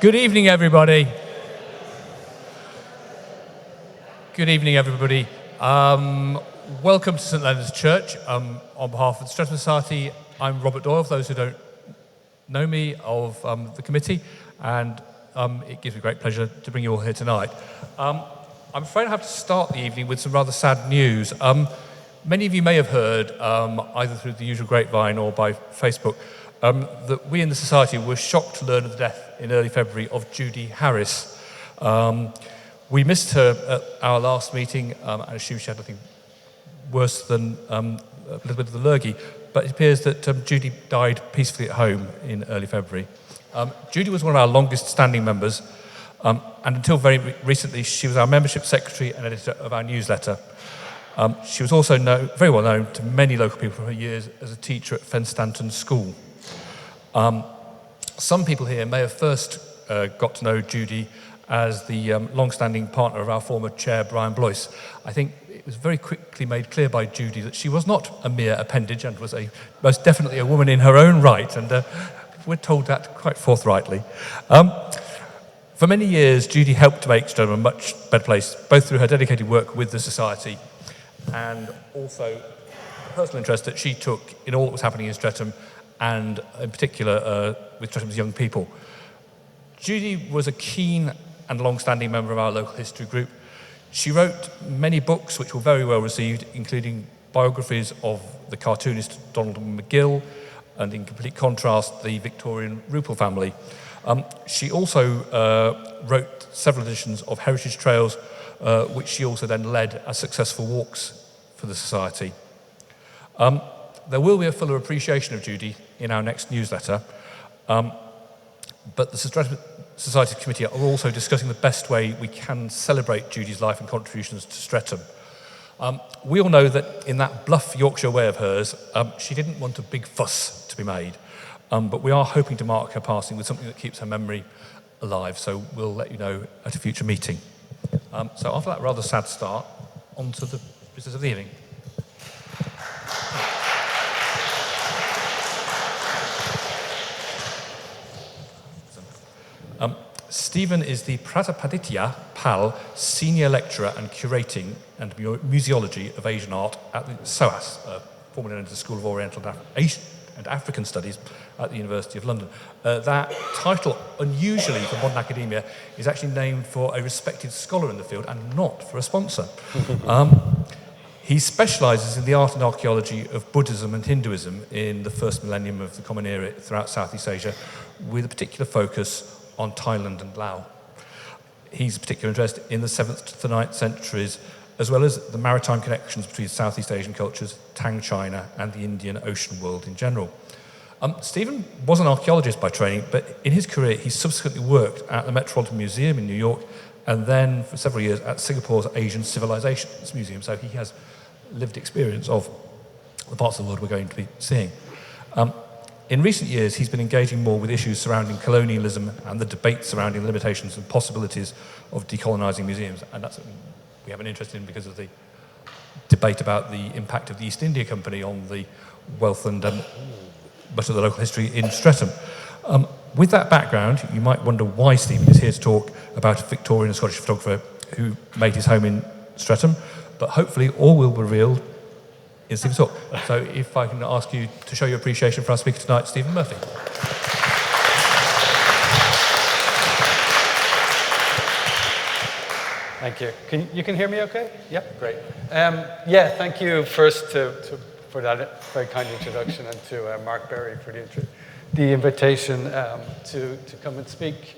Good evening, everybody. Good evening, everybody. Welcome to St Leonard's Church. On behalf of the Streatham Society, I'm Robert Doyle, for those who don't know me, of the committee, and it gives me great pleasure to bring you all here tonight. I'm afraid I have to start the evening with some rather sad news. Many of you may have heard, either through the usual grapevine or by Facebook, that we in the Society were shocked to learn of the death in early February of Judy Harris. We missed her at our last meeting and assumed she had nothing worse than a little bit of the lurgy, but it appears that Judy died peacefully at home in early February. Judy was one of our longest standing members, and until very recently she was our membership secretary and editor of our newsletter. She was also very well known to many local people for her years as a teacher at Fenstanton School. Some people here may have first got to know Judy as the long-standing partner of our former chair, Brian Blois. I think it was very quickly made clear by Judy that she was not a mere appendage and was most definitely a woman in her own right, and we're told that quite forthrightly. For many years, Judy helped to make Streatham a much better place, both through her dedicated work with the Society and also the personal interest that she took in all that was happening in Streatham, and in particular with Streatham's young people. Judy was a keen and long-standing member of our local history group. She wrote many books which were very well received, including biographies of the cartoonist Donald McGill, and in complete contrast, the Victorian Rupel family. She also wrote several editions of Heritage Trails, which she also then led as successful walks for the Society. There will be a fuller appreciation of Judy in our next newsletter, but the Society Committee are also discussing the best way we can celebrate Judy's life and contributions to Streatham. We all know that in that bluff Yorkshire way of hers, she didn't want a big fuss to be made, but we are hoping to mark her passing with something that keeps her memory alive, so we'll let you know at a future meeting. So after that rather sad start, on to the business of the evening. Stephen is the Pratapaditya Pal Senior Lecturer and Curating and Museology of Asian Art at the SOAS, formerly known as the School of Oriental Asian and African Studies at the University of London. That title, unusually for modern academia, is actually named for a respected scholar in the field and not for a sponsor. He specialises in the art and archaeology of Buddhism and Hinduism in the first millennium of the Common Era throughout Southeast Asia, with a particular focus on Thailand and Laos. He's a particular interest in the 7th to the 9th centuries, as well as the maritime connections between Southeast Asian cultures, Tang China, and the Indian Ocean world in general. Stephen was an archaeologist by training, but in his career he subsequently worked at the Metropolitan Museum in New York, and then for several years at Singapore's Asian Civilizations Museum, so he has lived experience of the parts of the world we're going to be seeing. In recent years, he's been engaging more with issues surrounding colonialism and the debate surrounding the limitations and possibilities of decolonising museums. And that's something we have an interest in because of the debate about the impact of the East India Company on the wealth and much of the local history in Streatham. With that background, you might wonder why Stephen is here to talk about a Victorian and Scottish photographer who made his home in Streatham, but hopefully all will be revealed in Stephen's talk. So if I can ask you to show your appreciation for our speaker tonight, Stephen Murphy. Thank you. You can hear me okay? Yeah, great. Yeah, thank you first for that very kind introduction, and to Mark Berry for the invitation to come and speak.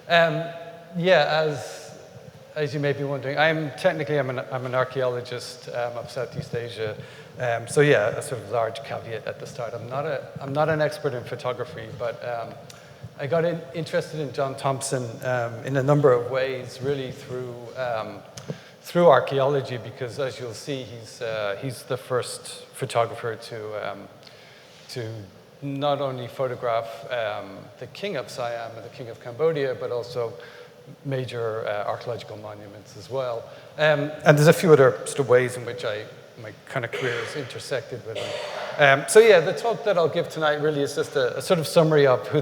Yeah, as you may be wondering, I'm an archaeologist of Southeast Asia. So yeah, a sort of large caveat at the start. I'm not an expert in photography, but I got interested in John Thomson in a number of ways, really through archaeology, because as you'll see, he's the first photographer to not only photograph the king of Siam and the king of Cambodia, but also major archaeological monuments as well. And there's a few other sort of ways in which my kind of career is intersected with them. So yeah, the talk that I'll give tonight really is just a sort of summary of who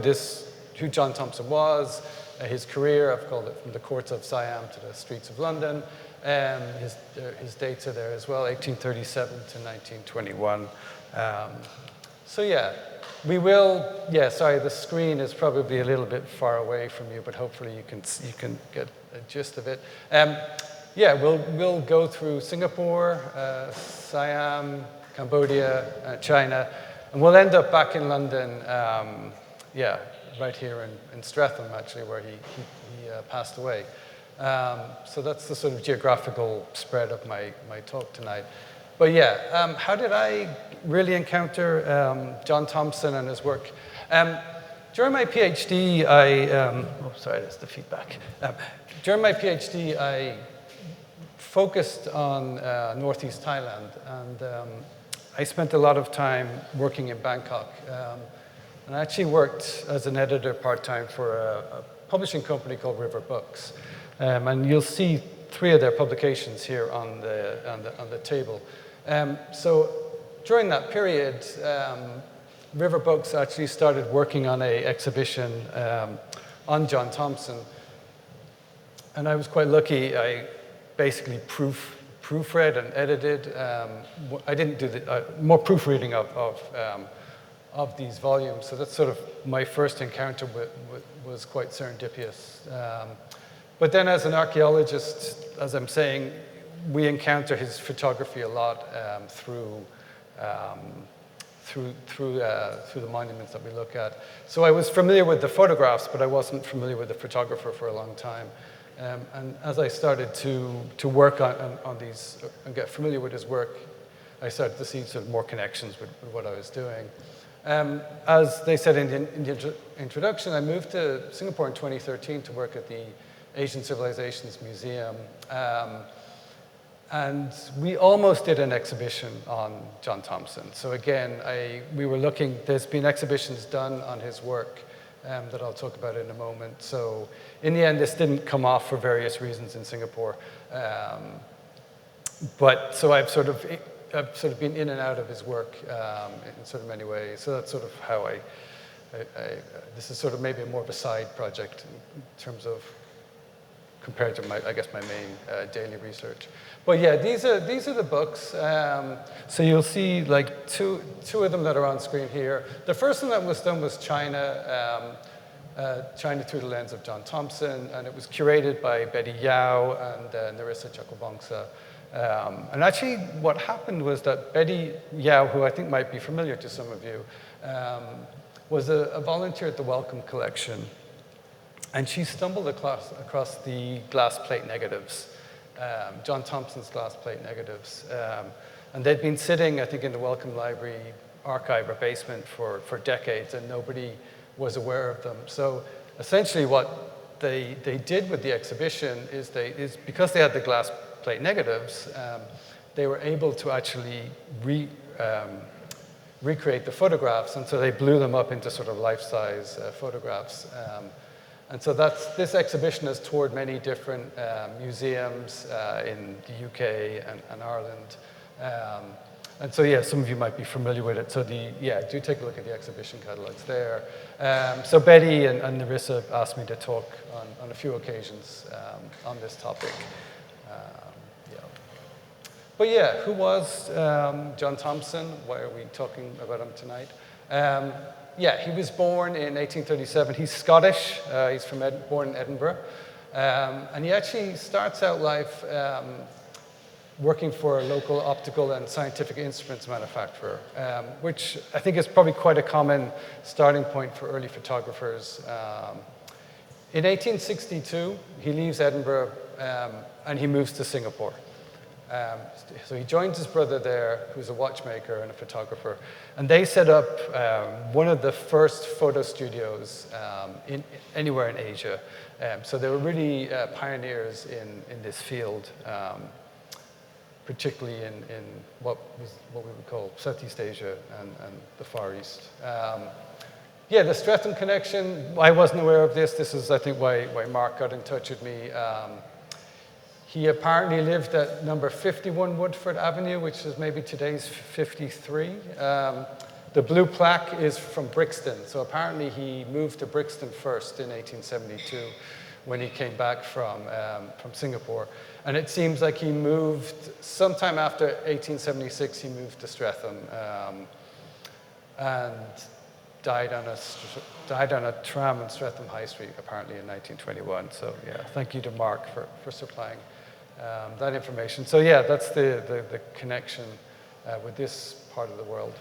John Thomson was, his career. I've called it From the Courts of Siam to the Streets of London. His dates are there as well, 1837 to 1921. So yeah, we will, sorry, the screen is probably a little bit far away from you, but hopefully you can get a gist of it. We'll go through Singapore, Siam, Cambodia, China, and we'll end up back in London, right here in Streatham, actually, where he passed away. So that's the sort of geographical spread of my talk tonight. But how did I really encounter John Thomson and his work? During my PhD, sorry, that's the feedback. During my PhD, I focused on northeast Thailand, and I spent a lot of time working in Bangkok. And I actually worked as an editor part-time for a publishing company called River Books. And you'll see 3 of their publications here on the table. So during that period, River Books actually started working on an exhibition on John Thomson. And I was quite lucky. I basically proofread and edited. I didn't do more proofreading of these volumes. So that's sort of my first encounter was quite serendipitous. But then as an archaeologist, as I'm saying, we encounter his photography a lot through the monuments that we look at. So I was familiar with the photographs, but I wasn't familiar with the photographer for a long time. And as I started to work on these and get familiar with his work, I started to see sort of more connections with what I was doing. As they said in the introduction, I moved to Singapore in 2013 to work at the Asian Civilizations Museum. And we almost did an exhibition on John Thomson. So again, we were looking, there's been exhibitions done on his work that I'll talk about in a moment. So in the end, this didn't come off for various reasons in Singapore. So I've sort of been in and out of his work in sort of many ways. So that's sort of how this is sort of maybe more of a side project in terms of compared to my main daily research. But yeah, these are the books. So you'll see like two of them that are on screen here. The first one that was done was China, China through the lens of John Thomson, and it was curated by Betty Yao and Narissa Chakobongsa. And actually what happened was that Betty Yao, who I think might be familiar to some of you, was a volunteer at the Wellcome Collection. And she stumbled across the glass plate negatives, John Thomson's glass plate negatives. And they'd been sitting, I think, in the Wellcome Library archive or basement for decades, and nobody was aware of them. So essentially what they did with the exhibition is because they had the glass plate negatives, they were able to actually recreate the photographs, and so they blew them up into sort of life-size photographs. And so this exhibition has toured many different museums in the UK and Ireland. And so, yeah, some of you might be familiar with it. So do take a look at the exhibition catalogs there. So Betty and Narissa asked me to talk on a few occasions on this topic. But yeah, who was John Thomson? Why are we talking about him tonight? He was born in 1837. He's Scottish. He's born in Edinburgh. And he actually starts out life working for a local optical and scientific instruments manufacturer, which I think is probably quite a common starting point for early photographers. In 1862, he leaves Edinburgh and he moves to Singapore. So he joins his brother there, who's a watchmaker and a photographer, and they set up one of the first photo studios anywhere in Asia. So they were really pioneers in this field, particularly in what we would call Southeast Asia and the Far East. The Streatham connection, I wasn't aware of this. This is, I think, why Mark got in touch with me. He apparently lived at number 51 Woodford Avenue, which is maybe today's 53. The blue plaque is from Brixton. So apparently he moved to Brixton first in 1872 when he came back from Singapore. And it seems like he moved sometime after 1876, he moved to Streatham and died on a tram in Streatham High Street, apparently in 1921. So yeah, thank you to Mark for supplying that information. So yeah, that's the connection with this part of the world.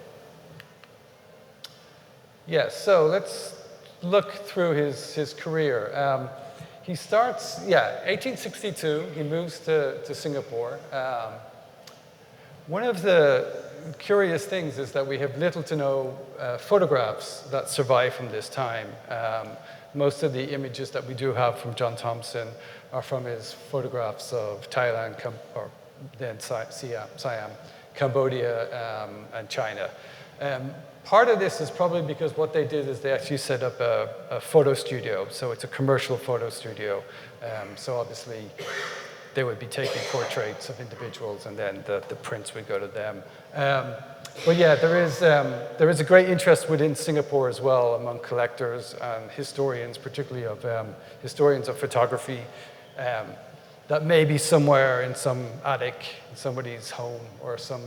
Yeah, so let's look through his career. He starts, 1862, he moves to Singapore. One of the curious things is that we have little to no photographs that survive from this time. Most of the images that we do have from John Thomson are from his photographs of Thailand, or then Siam, Cambodia, and China. Part of this is probably because what they did is they actually set up a photo studio. So it's a commercial photo studio. So obviously they would be taking portraits of individuals and then the prints would go to them. But yeah, there is a great interest within Singapore as well among collectors and historians, particularly of historians of photography, that may be somewhere in some attic in somebody's home or some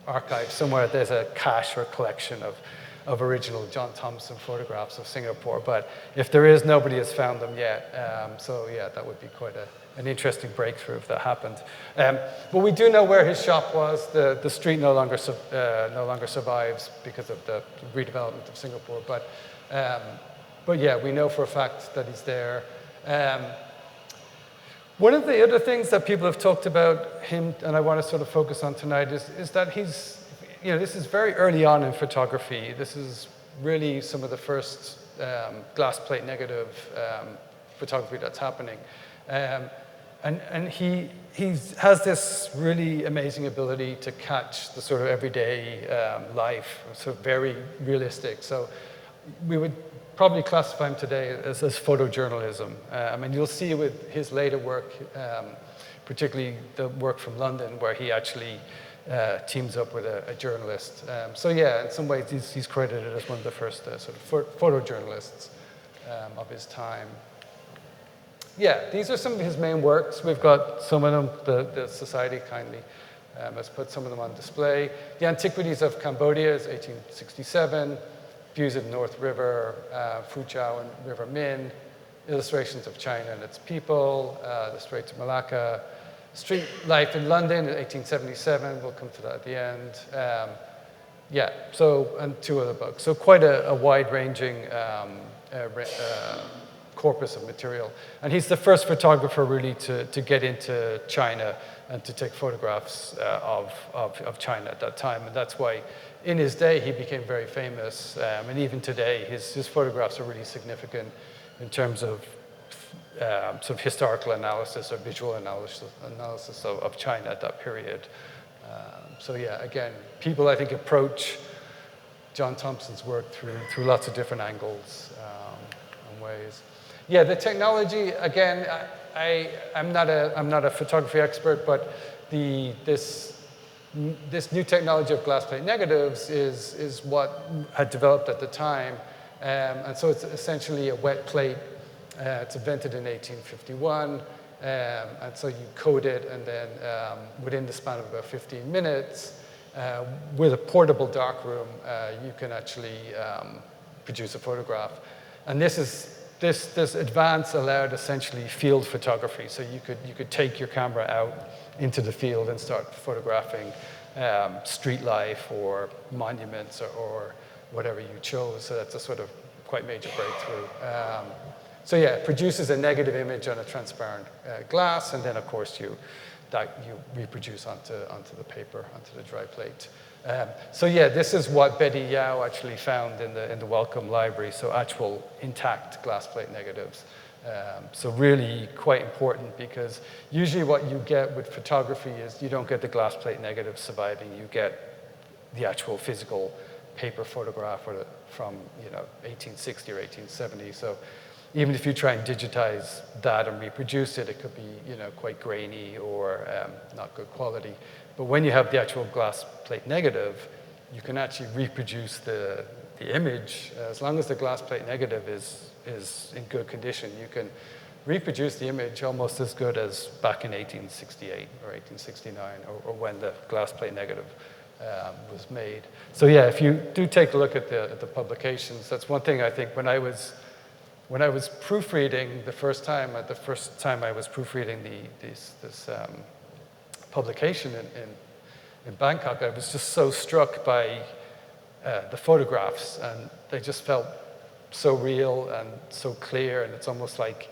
archive somewhere there's a cache or collection of original John Thomson photographs of Singapore. But if there is, nobody has found them yet. So yeah, that would be quite an interesting breakthrough if that happened. But we do know where his shop was. The street no longer survives because of the redevelopment of Singapore. But yeah, we know for a fact that he's there. One of the other things that people have talked about him, and I want to sort of focus on tonight, is that he's, this is very early on in photography. This is really some of the first glass plate negative photography that's happening. And he has this really amazing ability to catch the sort of everyday life, sort of very realistic. So we would probably classify him today as photojournalism. And you'll see with his later work, particularly the work from London, where he actually teams up with a journalist. So yeah, in some ways he's credited as one of the first sort of photojournalists of his time. Yeah, these are some of his main works. We've got some of them, the Society kindly has put some of them on display. The Antiquities of Cambodia is 1867. Views of North River, Fuzhou and River Min, illustrations of China and its people, the Straits of Malacca, Street Life in London in 1877, we'll come to that at the end. And two other books. So quite a wide-ranging corpus of material. And he's the first photographer really to get into China and to take photographs of China at that time. And that's why in his day, he became very famous, and even today, his photographs are really significant in terms of sort of historical analysis or visual analysis of China at that period. So yeah, again, people I think approach John Thomson's work through lots of different angles and ways. Yeah, the technology, again, I'm not a photography expert, but this new technology of glass plate negatives is what had developed at the time. And so it's essentially a wet plate. It's invented in 1851. And so you coat it, and then within the span of about 15 minutes, with a portable darkroom, you can actually produce a photograph. And this advance allowed essentially field photography. So you could take your camera out into the field and start photographing street life or monuments or whatever you chose. So that's a sort of quite major breakthrough. So yeah, it produces a negative image on a transparent glass, and then of course you reproduce onto the paper, onto the dry plate. So yeah, this is what Betty Yao actually found in the Wellcome Library. So actual intact glass plate negatives. So really quite important, because usually what you get with photography is you don't get the glass plate negative surviving. You get the actual physical paper photograph from 1860 or 1870. So even if you try and digitize that and reproduce it, it could be quite grainy or not good quality. But when you have the actual glass plate negative, you can actually reproduce the image. As long as the glass plate negative is in good condition, you can reproduce the image almost as good as back in 1868 or 1869, or when the glass plate negative was made. So yeah, if you do take a look at the publications, that's one thing I think when I was proofreading the first time I was proofreading this publication in Bangkok, I was just so struck by the photographs, and they just felt so real and so clear, and it's almost like,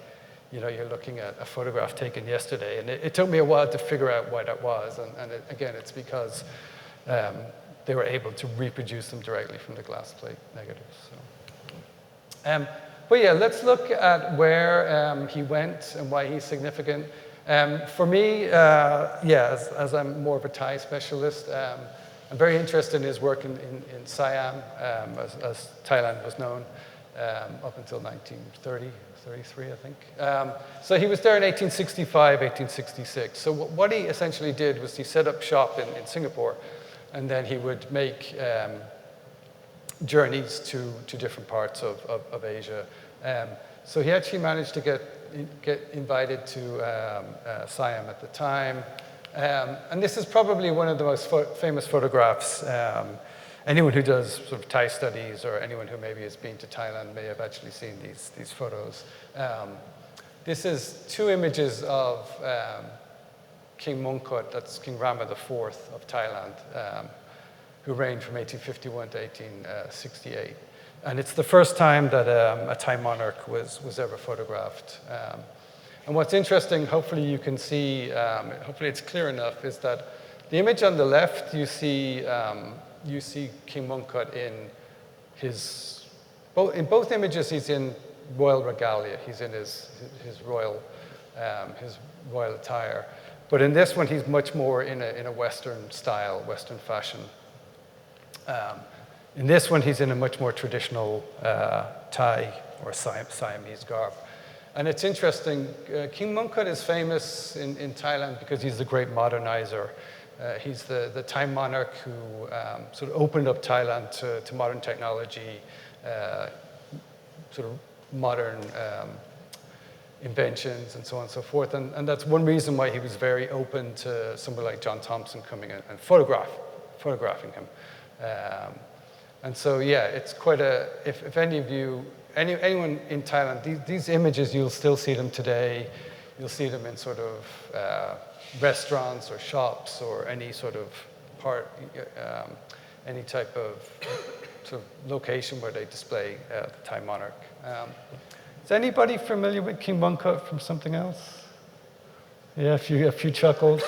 you know, you're looking at a photograph taken yesterday. And it took me a while to figure out why that was, and again, it's because they were able to reproduce them directly from the glass plate negatives. So. But yeah, let's look at where he went and why he's significant. For me, as I'm more of a Thai specialist, I'm very interested in his work in Siam, as Thailand was known, up until 1930, 33, I think. So he was there in 1865, 1866. So what he essentially did was he set up shop in Singapore, and then he would make journeys to different parts of Asia. So he actually managed to get invited to Siam at the time. And this is probably one of the most famous photographs. Anyone who does sort of Thai studies, or anyone who maybe has been to Thailand, may have actually seen these photos. This is two images of King Mongkut, that's King Rama IV of Thailand, who reigned from 1851 to 1868. And it's the first time that a Thai monarch was ever photographed. And what's interesting, hopefully you can see, hopefully it's clear enough, is that the image on the left, you see King Mongkut in both images he's in royal regalia. He's in his royal attire. But in this one, he's much more in a Western style, Western fashion. In this one, he's in a much more traditional Thai or Siamese garb. And it's interesting, King Mongkut is famous in Thailand because he's the great modernizer. He's the Thai monarch who sort of opened up Thailand to modern technology, sort of modern inventions and so on and so forth. And that's one reason why he was very open to somebody like John Thomson coming in and photographing him. And so, yeah, it's quite if any of you, anyone in Thailand, these images, you'll still see them today. You'll see them in sort of restaurants or shops or any sort of any type of sort of location where they display the Thai monarch. Is anybody familiar with King Mongkut from something else? Yeah, a few chuckles.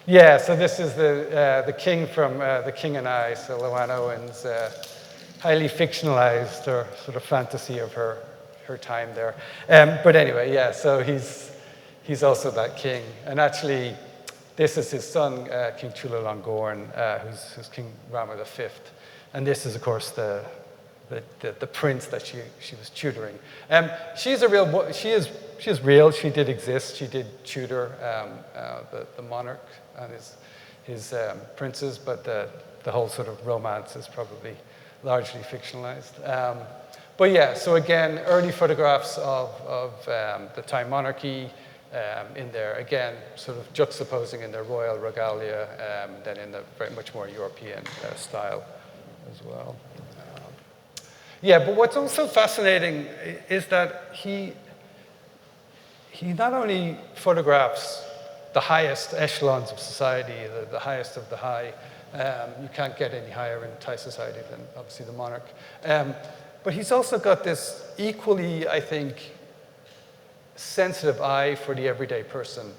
Yeah, so this is the king from The King and I, so Llewellyn Owen's highly fictionalized or sort of fantasy of her time there. But anyway, yeah, so he's also that king. And actually, this is his son, King Chulalongkorn, who's King Rama V. And this is, of course, the prince that she was tutoring. She is real. She did exist. She did tutor the monarch and his princes, but the whole sort of romance is probably largely fictionalized. But yeah, so again, early photographs of the Thai monarchy in there, again, sort of juxtaposing in their royal regalia, then in the very much more European style as well. Yeah, but what's also fascinating is that he not only photographs the highest echelons of society, the highest of the high. You can't get any higher in Thai society than obviously the monarch. But he's also got this equally, I think, sensitive eye for the everyday person.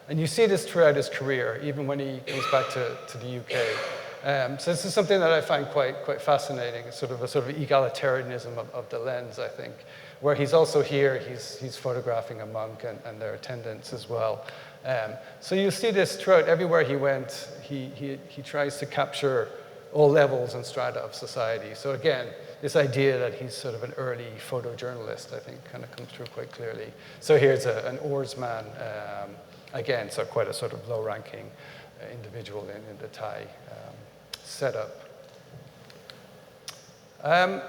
And you see this throughout his career, even when he goes back to the UK. So this is something that I find quite fascinating. It's sort of a egalitarianism of the lens, I think, where he's also here, he's photographing a monk and their attendants as well. So you see this throughout everywhere he went. He tries to capture all levels and strata of society. So again, this idea that he's sort of an early photojournalist, I think, kind of comes through quite clearly. So here's an oarsman, again, so quite a sort of low-ranking individual in the Thai setup.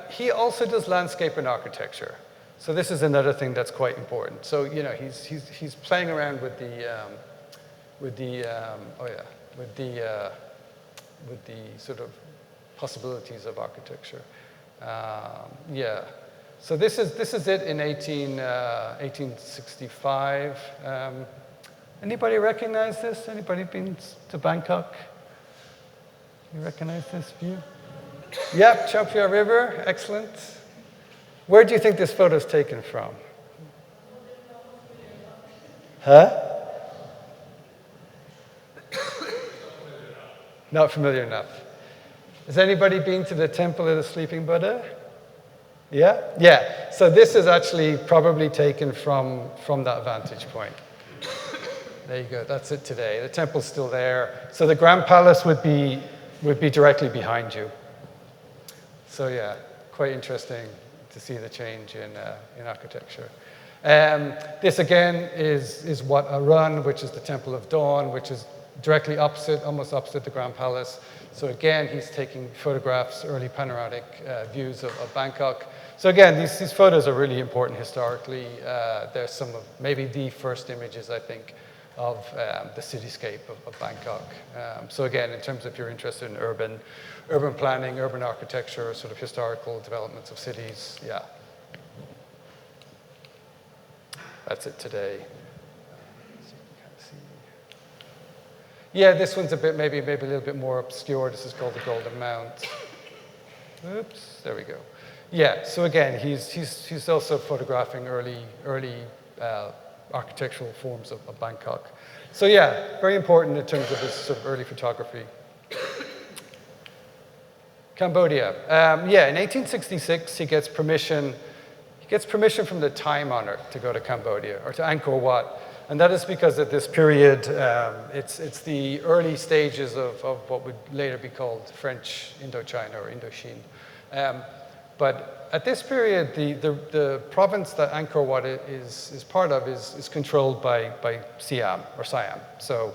He also does landscape and architecture. So this is another thing that's quite important. So he's playing around with the sort of possibilities of architecture. So this is it in 1865. Anybody recognize this? Anybody been to Bangkok? You recognize this view? Yep, Chao Phraya River, excellent. Where do you think this photo is taken from? Huh? Not familiar enough. Has anybody been to the Temple of the Sleeping Buddha? Yeah? Yeah. So this is actually probably taken from that vantage point. There you go. That's it today. The temple's still there. So the Grand Palace would be directly behind you. So yeah, quite interesting to see the change in architecture. This again is Wat Arun, which is the Temple of Dawn, which is directly opposite, almost opposite the Grand Palace. So again, he's taking photographs, early panoramic views of Bangkok. So again, these photos are really important historically. They're some of maybe the first images, I think, of the cityscape of Bangkok. So again, in terms of if you're interested in urban planning, urban architecture, sort of historical developments of cities, yeah. That's it today. Yeah, this one's maybe a little bit more obscure. This is called the Golden Mount. Oops, there we go. Yeah, so again, he's also photographing early architectural forms of Bangkok. So yeah, very important in terms of his sort of early photography. Cambodia. In 1866, he gets permission from the Thai monarch to go to Cambodia, or to Angkor Wat. And that is because at this period, it's the early stages of what would later be called French Indochina or Indochine. But at this period, the province that Angkor Wat is part of is controlled by Siam, or Siam. So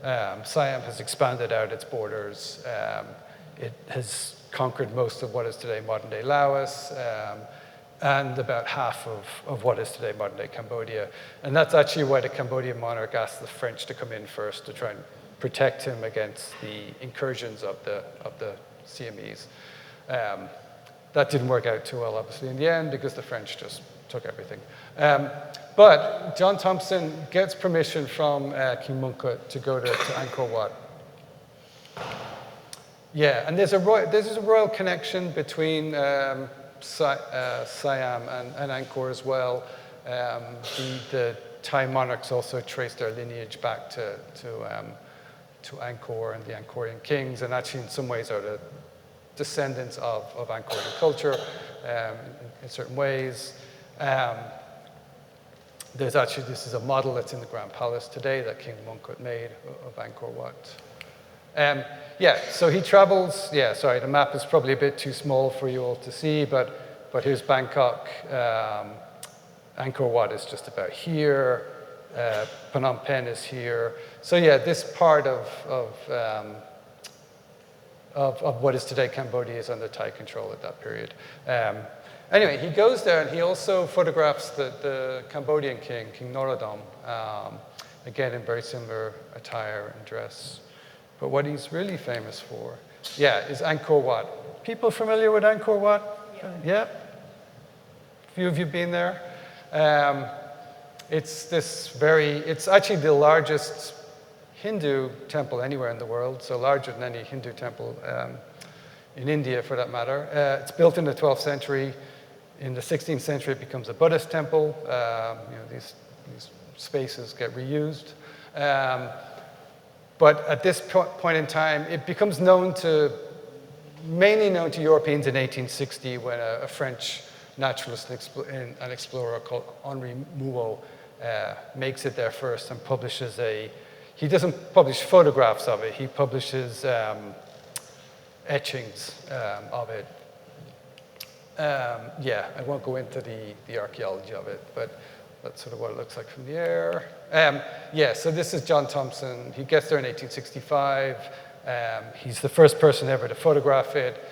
Siam has expanded out its borders. It has conquered most of what is today modern-day Laos, and about half of what is today modern-day Cambodia. And that's actually why the Cambodian monarch asked the French to come in first to try and protect him against the incursions of the Siamese. That didn't work out too well, obviously, in the end, because the French just took everything. But John Thomson gets permission from King Mongkut to go to Angkor Wat. Yeah, and there's a royal connection between Siam and Angkor as well. The Thai monarchs also trace their lineage back to Angkor and the Angkorian kings, and actually in some ways are the descendants of Angkorian culture in certain ways. This is a model that's in the Grand Palace today that King Mongkut made of Angkor Wat. So he travels, the map is probably a bit too small for you all to see, but here's Bangkok. Angkor Wat is just about here. Phnom Penh is here. So yeah, this part of what is today Cambodia is under Thai control at that period. Anyway, he goes there and he also photographs the Cambodian king, King Norodom, again in very similar attire and dress. But what he's really famous for, is Angkor Wat. People familiar with Angkor Wat? Yeah? Few of you been there? It's actually the largest Hindu temple anywhere in the world, so larger than any Hindu temple in India, for that matter. It's built in the 12th century. In the 16th century, it becomes a Buddhist temple. These spaces get reused. But at this point in time, it becomes mainly known to Europeans in 1860 when a French naturalist and explorer called Henri Mouot makes it there first and publishes he doesn't publish photographs of it, he publishes etchings of it. I won't go into the archaeology of it, but that's sort of what it looks like from the air. So this is John Thomson. He gets there in 1865. He's the first person ever to photograph it.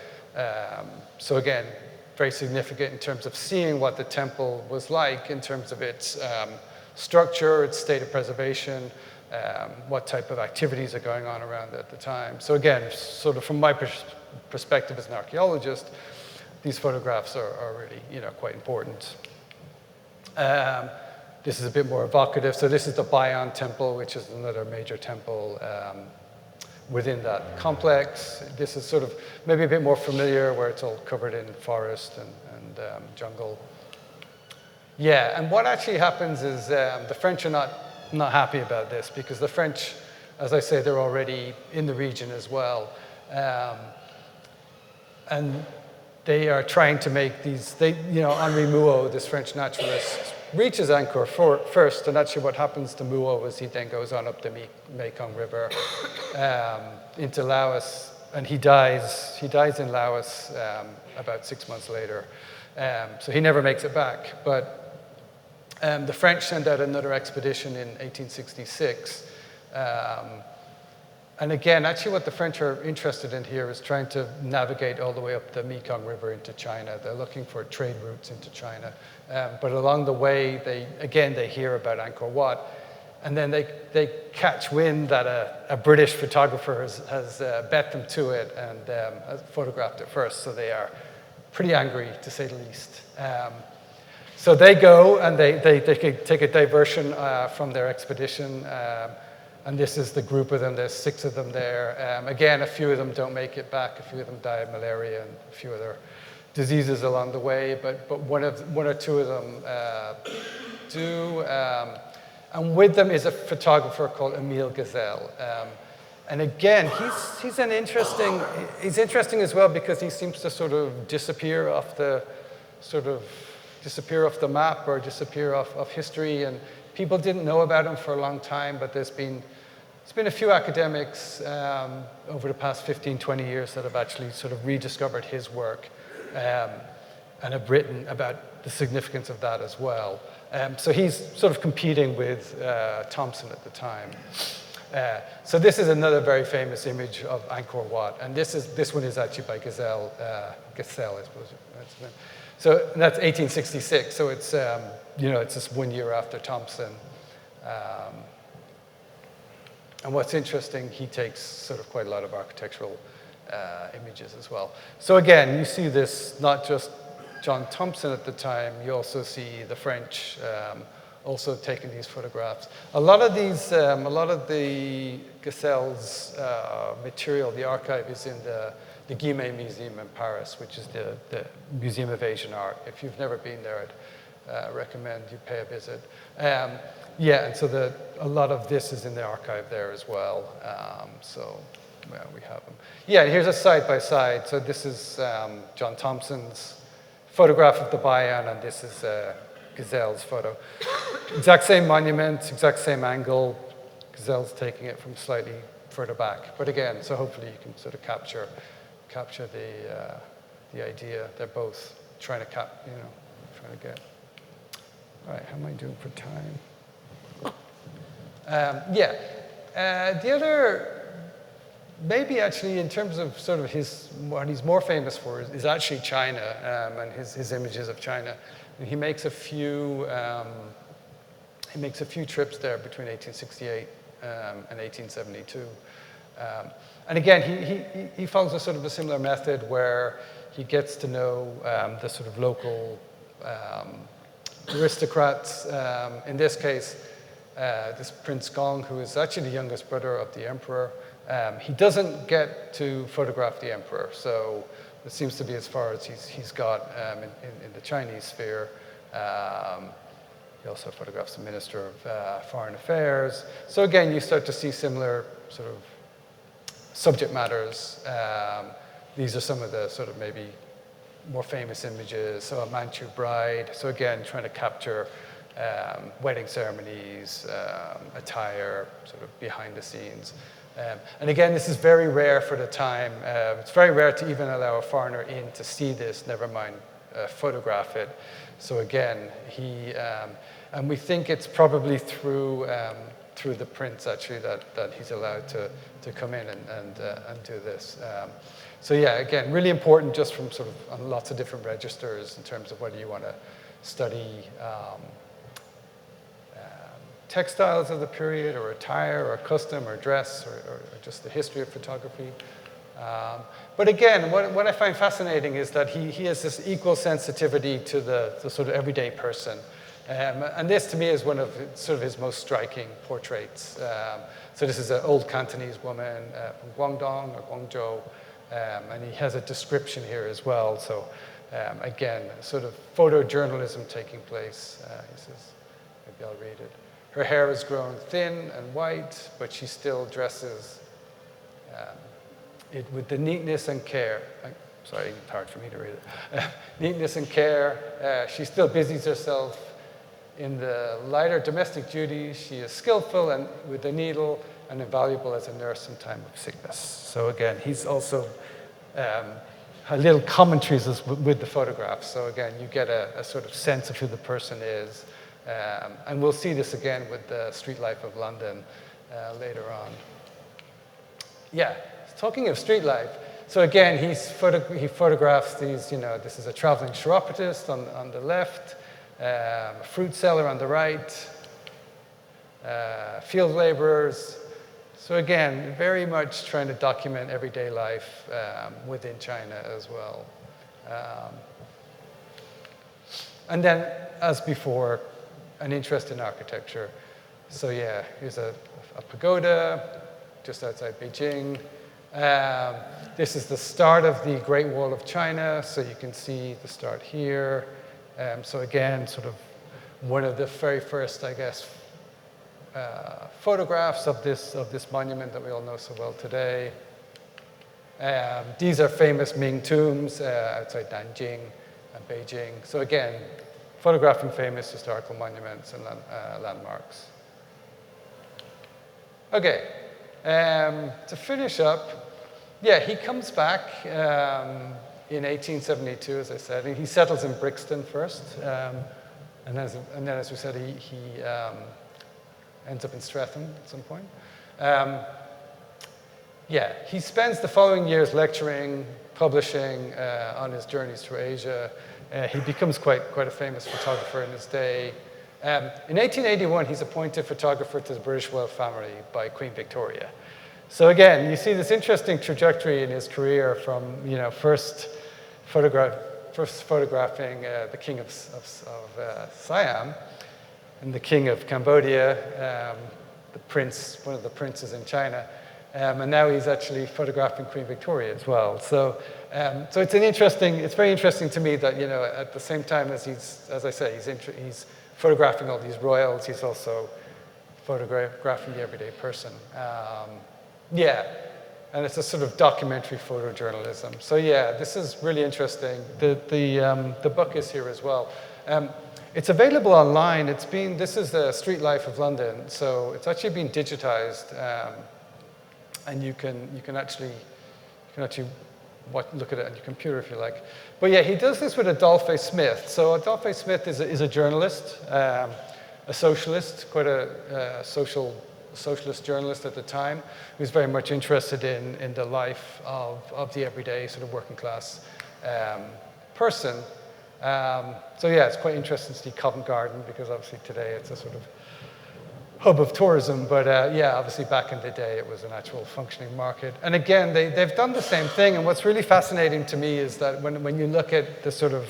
So again, very significant in terms of seeing what the temple was like in terms of its structure, its state of preservation, what type of activities are going on around it at the time. So again, sort of from my perspective as an archaeologist, these photographs are really, quite important. This is a bit more evocative. So this is the Bayon Temple, which is another major temple within that complex. This is sort of maybe a bit more familiar, where it's all covered in forest and jungle. Yeah, and what actually happens is the French are not happy about this, because the French, as I say, they're already in the region as well. And they are trying to make these, Henri Mouot, this French naturalist, reaches Angkor first, and actually what happens to Mouot is he then goes on up the Mekong River into Laos, and he dies in Laos about 6 months later. So he never makes it back. But the French send out another expedition in 1866. And again, actually what the French are interested in here is trying to navigate all the way up the Mekong River into China. They're looking for trade routes into China. But along the way, they hear about Angkor Wat, and then they catch wind that a British photographer has bet them to it and has photographed it first. So they are pretty angry, to say the least. So they go and they take a diversion from their expedition. And this is the group of them. There's 6 of them there. Again, a few of them don't make it back. A few of them die of malaria and a few other diseases along the way. But one or two of them do. And with them is a photographer called Émile Gazelle. And again, he's interesting as well, because he seems to sort of disappear off the map, or disappear off history. And people didn't know about him for a long time, but there's been a few academics over the past 15, 20 years that have actually sort of rediscovered his work and have written about the significance of that as well. So he's sort of competing with Thomson at the time. So this is another very famous image of Angkor Wat, and this one is actually by Gazelle, I suppose. So that's 1866. So it's it's just 1 year after Thomson. And what's interesting, he takes sort of quite a lot of architectural images as well. So again, you see this not just John Thomson at the time, you also see the French also taking these photographs. A lot of the Gazelle's material, the archive, is in the Guimet Museum in Paris, which is the Museum of Asian Art. If you've never been there, I'd recommend you pay a visit. And so a lot of this is in the archive there as well. We have them. Yeah, here's a side-by-side. So this is John Thomson's photograph of the Bayon, and this is Gazelle's photo. Exact same monument, exact same angle. Gazelle's taking it from slightly further back. But again, so hopefully you can sort of capture the idea. They're both trying to get. All right, how am I doing for time? The other, maybe actually in terms of sort of what he's more famous for is actually China and his images of China. And he makes a few trips there between 1868 and 1872. And again, he follows a sort of a similar method where he gets to know the sort of local aristocrats. In this case, this Prince Gong, who is actually the youngest brother of the emperor. He doesn't get to photograph the emperor, so it seems to be as far as he's got in the Chinese sphere. He also photographs the Minister of Foreign Affairs. So again, you start to see similar sort of subject matters. These are some of the sort of maybe more famous images. So a Manchu bride. So again, trying to capture wedding ceremonies, attire, sort of behind the scenes. And again, this is very rare for the time. It's very rare to even allow a foreigner in to see this, never mind photograph it. So again, and we think it's probably through the prints actually that he's allowed to come in and do this. So yeah, again, really important just from sort of on lots of different registers in terms of whether you want to study textiles of the period, or attire, or custom, or dress, or just the history of photography. But again, what I find fascinating is that he has this equal sensitivity to the sort of everyday person. And this, to me, is one of sort of his most striking portraits. So this is an old Cantonese woman from Guangdong or Guangzhou, and he has a description here as well. So again, sort of photojournalism taking place. He says, maybe I'll read it. Her hair has grown thin and white, but she still dresses it with the neatness and care. Sorry, it's hard for me to read it. Neatness and care. She still busies herself in the lighter domestic duties. She is skillful and with the needle, and invaluable as a nurse in time of sickness. So again, he's also little commentaries with the photographs. So again, you get a sort of sense of who the person is. And we'll see this again with the street life of London later on. Yeah, talking of street life. So again, he photographs these, this is a traveling chiropodist on the left, a fruit seller on the right, field laborers. So again, very much trying to document everyday life within China as well. And then, as before, an interest in architecture. So yeah, here's a pagoda just outside Beijing. This is the start of the Great Wall of China, so you can see the start here. So again, sort of one of the very first, I guess, photographs of this monument that we all know so well today. These are famous Ming tombs outside Nanjing and Beijing. So again, photographing famous historical monuments and landmarks. Okay, to finish up, yeah, he comes back in 1872, as I said, and he settles in Brixton first, and then, as we said, he ends up in Streatham at some point. Yeah, he spends the following years lecturing, publishing on his journeys through Asia. He becomes quite a famous photographer in his day. In 1881, he's appointed photographer to the British royal family by Queen Victoria. So again, you see this interesting trajectory in his career from, first photographing the king of Siam and the king of Cambodia, one of the princes in China. And now he's actually photographing Queen Victoria as well. So it's very interesting to me that, at the same time as as I say, he's photographing all these royals, he's also photographing the everyday person. Yeah, and it's a sort of documentary photojournalism. So yeah, this is really interesting. The book is here as well. It's available online. This is the Street Life of London, so it's actually been digitized. And you can actually look at it on your computer if you like. But yeah, he does this with Adolphe Smith. So Adolphe Smith is a journalist, a socialist, quite a socialist journalist at the time, who's very much interested in the life of the everyday sort of working class person. So yeah, it's quite interesting to see Covent Garden, because obviously today it's a sort of hub of tourism, but yeah, obviously back in the day it was an actual functioning market. And again, they've done the same thing, and what's really fascinating to me is that when you look at the sort of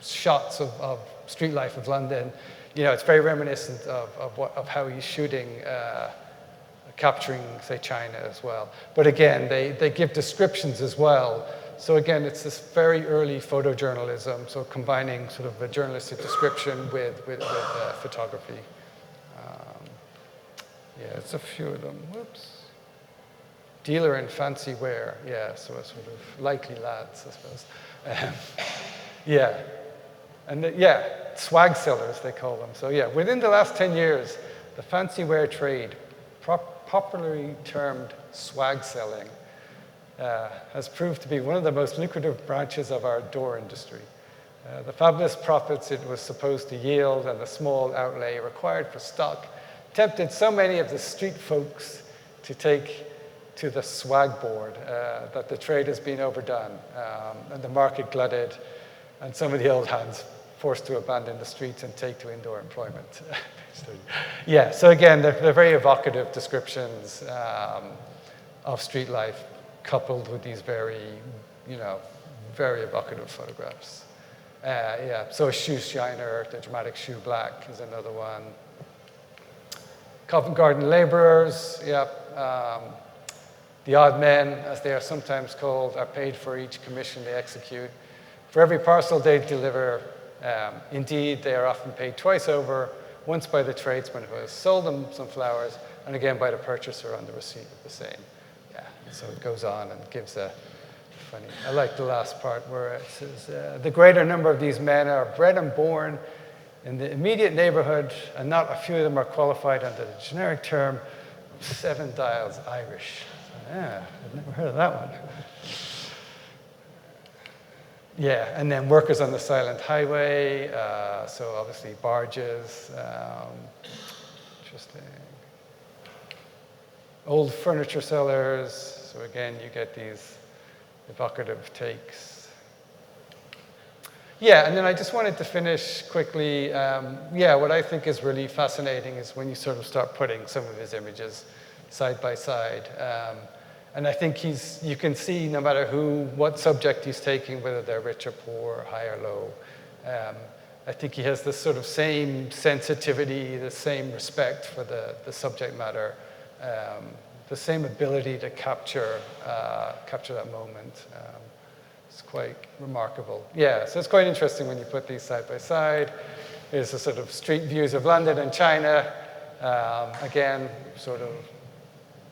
shots of street life of London, it's very reminiscent of how he's shooting, capturing, say, China as well. But again, they give descriptions as well. So again, it's this very early photojournalism, so combining sort of a journalistic description with photography. Yeah, it's a few of them. Whoops. Dealer in fancy wear. Yeah, so a sort of likely lads, I suppose. Yeah. And swag sellers, they call them. So yeah, within the last 10 years, the fancy wear trade, popularly termed swag selling, has proved to be one of the most lucrative branches of our door industry. The fabulous profits it was supposed to yield and the small outlay required for stock tempted so many of the street folks to take to the swag board that the trade has been overdone, and the market glutted, and some of the old hands forced to abandon the streets and take to indoor employment. Yeah, so again, they're very evocative descriptions of street life, coupled with these very, very evocative photographs. Yeah, so a shoe shiner, the dramatic shoe black is another one. Covent Garden laborers, yeah. The odd men, as they are sometimes called, are paid for each commission they execute. For every parcel they deliver, indeed, they are often paid twice over, once by the tradesman who has sold them some flowers, and again by the purchaser on the receipt of the same. Yeah, so it goes on and gives a funny. I like the last part where it says, the greater number of these men are bred and born in the immediate neighborhood, and not a few of them are qualified under the generic term Seven Dials Irish. Yeah, I've never heard of that one. Yeah, and then workers on the silent highway, so obviously barges. Interesting. Old furniture sellers, so again, you get these evocative takes. Yeah, and then I just wanted to finish quickly. Yeah, what I think is really fascinating is when you sort of start putting some of his images side by side. And I think you can see no matter what subject he's taking, whether they're rich or poor, high or low, I think he has this sort of same sensitivity, the same respect for the subject matter, the same ability to capture that moment. It's quite remarkable. Yeah, so it's quite interesting when you put these side by side. Here's the sort of street views of London and China. Again, sort of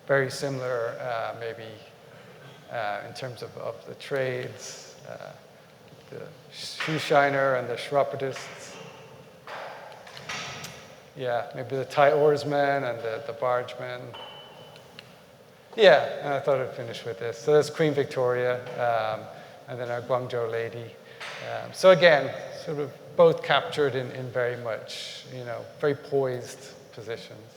very similar, maybe in terms of the trades, the shoe shiner and the chiropodists. Yeah, maybe the Thai oarsman and the bargeman. Yeah, and I thought I'd finish with this. So there's Queen Victoria, and then our Guangzhou lady. So again, sort of both captured in very much, very poised positions.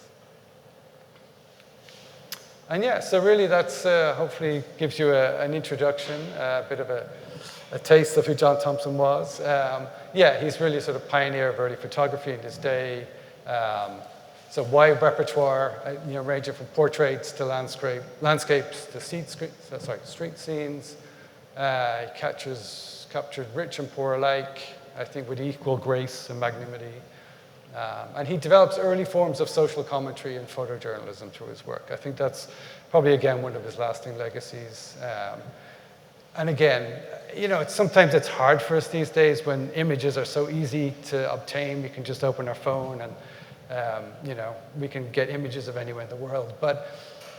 And yeah, so really that's hopefully gives you an introduction, a bit of a taste of who John Thomson was. Yeah, he's really sort of pioneer of early photography in his day. So wide repertoire, ranging from portraits to landscapes to street scenes. He captured rich and poor alike, I think with equal grace and magnanimity. And he develops early forms of social commentary and photojournalism through his work. I think that's probably, again, one of his lasting legacies. And again, sometimes it's hard for us these days when images are so easy to obtain. We can just open our phone and, we can get images of anywhere in the world. But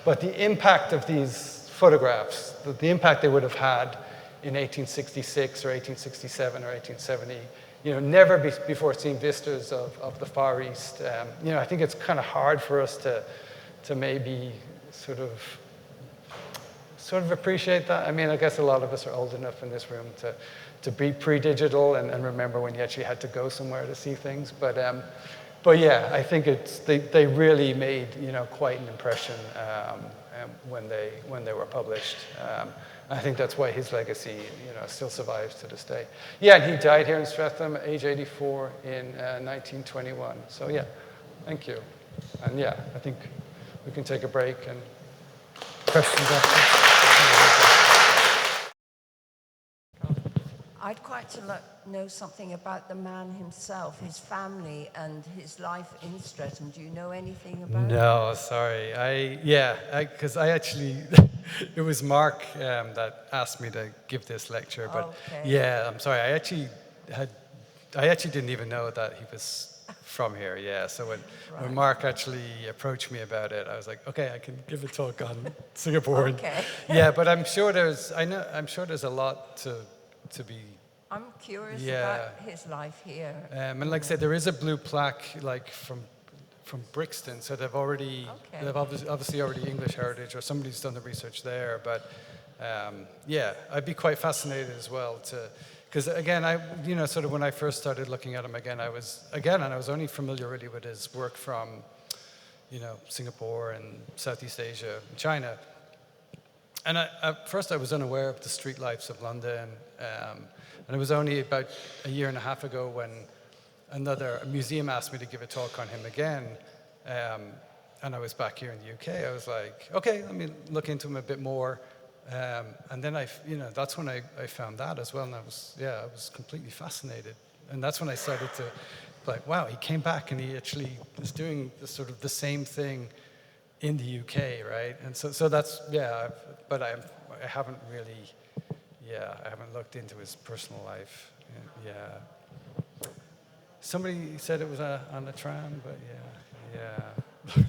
the impact of these photographs, the impact they would have had in 1866 or 1867 or 1870, never before seen vistas of the Far East. I think it's kind of hard for us to maybe sort of appreciate that. I mean, I guess a lot of us are old enough in this room to be pre-digital and remember when you actually had to go somewhere to see things. But yeah, I think they really made quite an impression when they were published. I think that's why his legacy, still survives to this day. Yeah, and he died here in Streatham at age 84 in 1921. So yeah, thank you. And yeah, I think we can take a break and questions after. I'd quite to know something about the man himself, his family, and his life in Streatham. Do you know anything about it? No, sorry. Because I actually, it was Mark that asked me to give this lecture. But okay. Yeah, I'm sorry. I actually didn't even know that he was from here. Yeah, so when Mark actually approached me about it, I was like, okay, I can give a talk on Singapore. Okay. Yeah, but I'm sure there's a lot to be. I'm curious about his life here. And like I said, there is a blue plaque from Brixton, so they've obviously already English heritage, or somebody's done the research there. But yeah, I'd be quite fascinated as well to Because again, sort of when I first started looking at him again, I was only familiar really with his work from, Singapore and Southeast Asia, and China. And at first I was unaware of the street lives of London. And it was only about a year and a half ago when a museum asked me to give a talk on him again. And I was back here in the UK. I was like, okay, let me look into him a bit more. And then that's when I found that as well. And I was completely fascinated. And that's when I started to, like, wow, he came back and he actually is doing the same thing in the UK, right? And so that's, but I haven't really, I haven't looked into his personal life. Yeah. Somebody said it was on the tram, but yeah.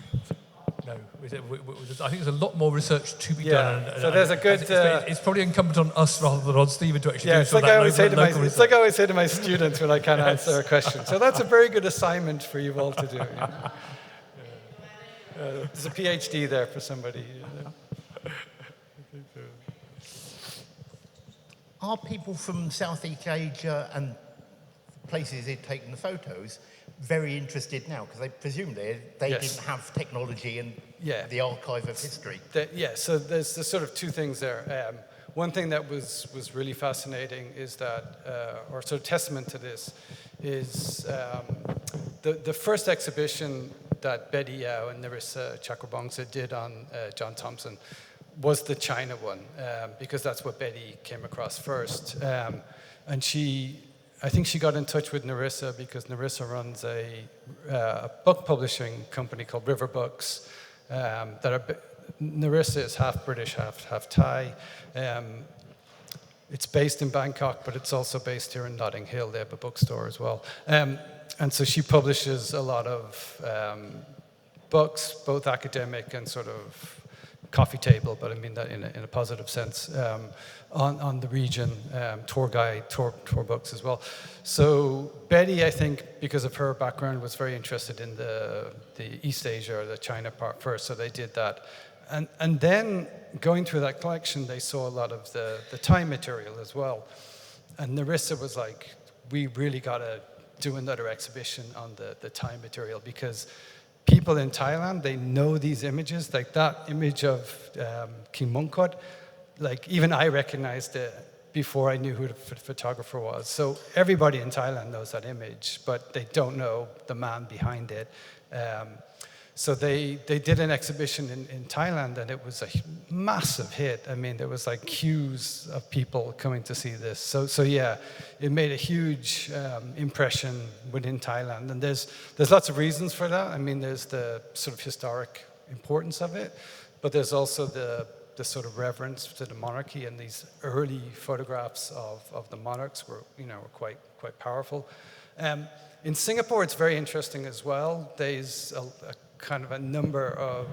No, I think there's a lot more research to be done. So there's a good... It's probably incumbent on us rather than on Stephen to actually do it's like I always say to my students when I can't Yes. answer a question. So that's a very good assignment for you all to do. There's a PhD there for somebody. Are people from Southeast Asia and places they've taken the photos very interested now? Because presumably they Yes. didn't have technology and the archive of history. So there's sort of two things there. One thing that was really fascinating is that, or sort of testament to this, is the first exhibition that Betty Yao and Narissa Chakraborty did on John Thomson was the China one, because that's what Betty came across first. And I think she got in touch with Narissa because Narissa runs a book publishing company called River Books. Narissa is half British, half Thai. It's based in Bangkok, but it's also based here in Notting Hill. They have a bookstore as well. And so she publishes a lot of books, both academic and sort of coffee table, but I mean that in a positive sense, on the region, tour guide, tour books as well. So Betty, I think, because of her background, was very interested in the East Asia or the China part first, so they did that. And then going through that collection, they saw a lot of the Thai material as well. And Narissa was like, we really got to do another exhibition on the Thai material, because people in Thailand, they know these images, like that image of King Mongkut, like even I recognized it before I knew who the photographer was. So everybody in Thailand knows that image, but they don't know the man behind it. So they did an exhibition in Thailand, and it was a massive hit. I mean, there was like queues of people coming to see this. So yeah, it made a huge impression within Thailand. And there's lots of reasons for that. I mean, there's the sort of historic importance of it, but there's also the sort of reverence to the monarchy, and these early photographs of the monarchs were quite powerful. In Singapore, it's very interesting as well. There's a kind of a number of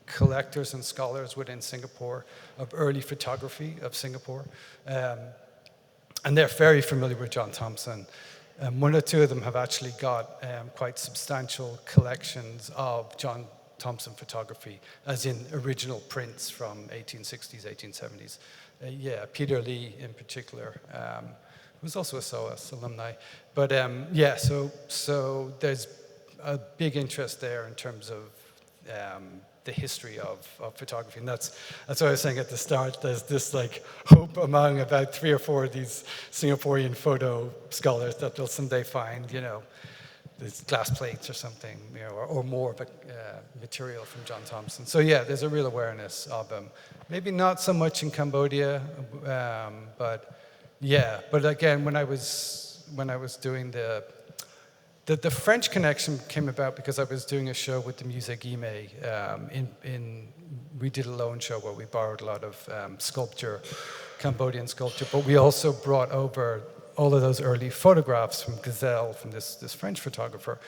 collectors and scholars within Singapore of early photography of Singapore. And they're very familiar with John Thomson. One or two of them have actually got quite substantial collections of John Thomson photography, as in original prints from 1860s, 1870s. Peter Lee in particular, who's also a SOAS alumni. But so there's a big interest there in terms of the history of photography. And that's what I was saying at the start. There's this like hope among about 3 or 4 of these Singaporean photo scholars that they'll someday find, these glass plates or something, or more of a material from John Thomson. So yeah, there's a real awareness of him. Maybe not so much in Cambodia, but yeah. But again, when I was doing the French connection came about because I was doing a show with the Musée Guimet. We did a loan show where we borrowed a lot of sculpture, Cambodian sculpture, but we also brought over all of those early photographs from Gazelle, from this French photographer.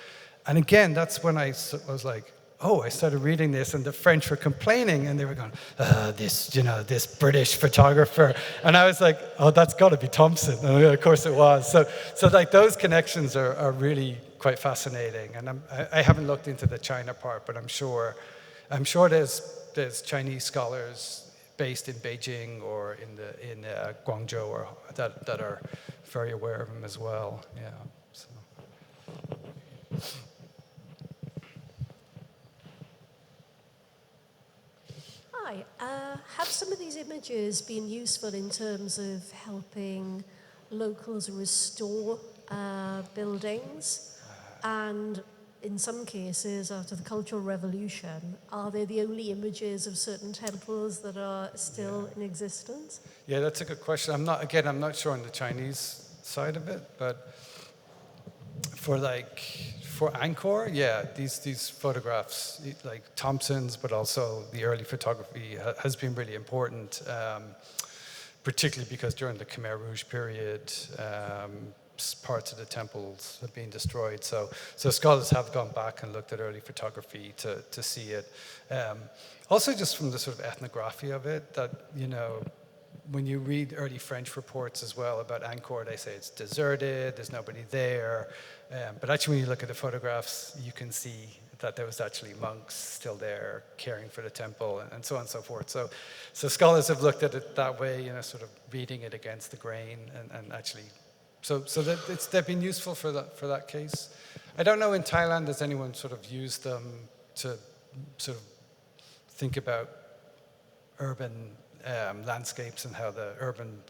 And again, that's when I was like, oh, I started reading this, and the French were complaining, and they were going, this British photographer. And I was like, oh, that's got to be Thomson. And of course it was. So like those connections are really quite fascinating. And I haven't looked into the China part, but I'm sure there's Chinese scholars based in Beijing or in Guangzhou or that are very aware of him as well. Yeah. So. Hi. Have some of these images been useful in terms of helping locals restore buildings? And in some cases, after the Cultural Revolution, are they the only images of certain temples that are still in existence? Yeah, that's a good question. I'm not sure on the Chinese side of it, but for Angkor, yeah, these photographs, like Thomson's, but also the early photography has been really important, particularly because during the Khmer Rouge period, parts of the temples have been destroyed. So scholars have gone back and looked at early photography to see it. Also just from the sort of ethnography of it, that, when you read early French reports as well about Angkor, they say it's deserted, there's nobody there. But actually, when you look at the photographs, you can see that there was actually monks still there caring for the temple and so on and so forth. So scholars have looked at it that way, sort of reading it against the grain and actually, so that they've been useful for that case. I don't know in Thailand, has anyone sort of used them to sort of think about urban landscapes and how the urban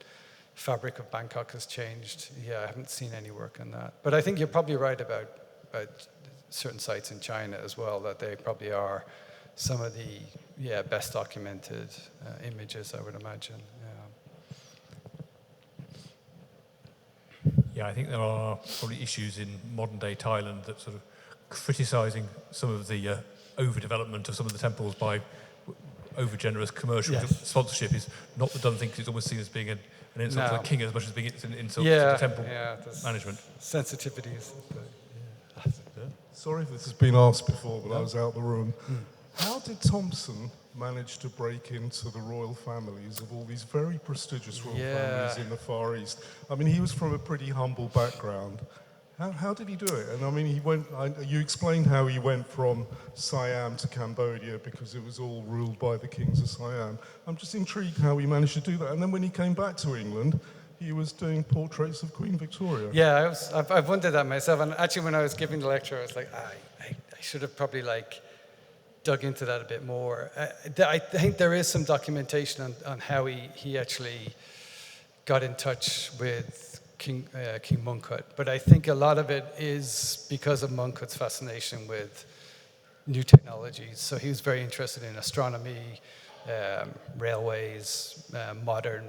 fabric of Bangkok has changed. Yeah, I haven't seen any work on that. But I think you're probably right about certain sites in China as well, that they probably are some of the best documented images, I would imagine. Yeah, I think there are probably issues in modern day Thailand that sort of criticising some of the overdevelopment of some of the temples by over-generous commercial sponsorship is not the done thing, because it's almost seen as being an insult to the king as much as being an insult to the temple management. Sensitivities. Sorry if this has been asked before, but I was out the room. How did Thomson manage to break into the royal families of all these very prestigious royal families in the Far East? I mean, he was from a pretty humble background. How did he do it? And I mean, you explained how he went from Siam to Cambodia because it was all ruled by the kings of Siam. I'm just intrigued how he managed to do that. And then when he came back to England, he was doing portraits of Queen Victoria. Yeah, I've wondered that myself. And actually, when I was giving the lecture, I was like, I should have probably dug into that a bit more. I think there is some documentation on how he actually got in touch with King Mongkut, but I think a lot of it is because of Mongkut's fascination with new technologies. So he was very interested in astronomy, railways, modern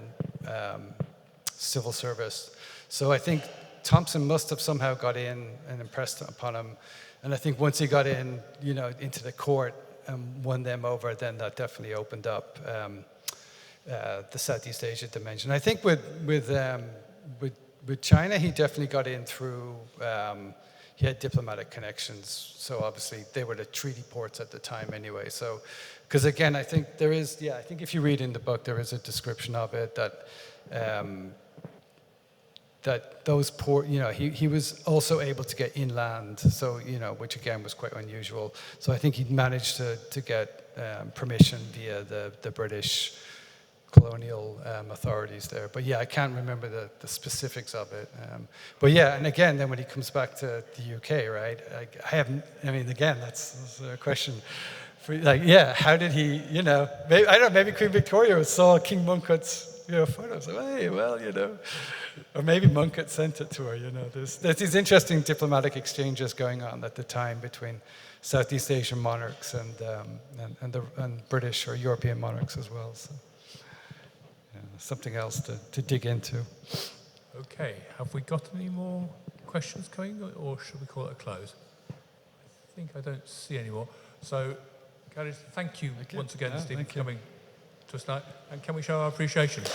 civil service. So I think Thomson must have somehow got in and impressed upon him. And I think once he got in, into the court and won them over, then that definitely opened up the Southeast Asia dimension. I think with China, he definitely got in through, he had diplomatic connections. So obviously they were the treaty ports at the time anyway. So, because again, I think there is, I think if you read in the book, there is a description of it that those port, he was also able to get inland. So, which again was quite unusual. So I think he managed to get permission via the British colonial authorities there. But I can't remember the specifics of it. But and again, then when he comes back to the UK, right? Again, that's a question. How did he, maybe, I don't know, maybe Queen Victoria saw King Mongkut's photos. Or maybe Mongkut sent it to her, There's these interesting diplomatic exchanges going on at the time between Southeast Asian monarchs and British or European monarchs as well. So. Something else to dig into. Okay, have we got any more questions coming, or should we call it a close? I think I don't see any more. So, Gary, thank you once again, Stephen, for coming to us tonight. And can we show our appreciation?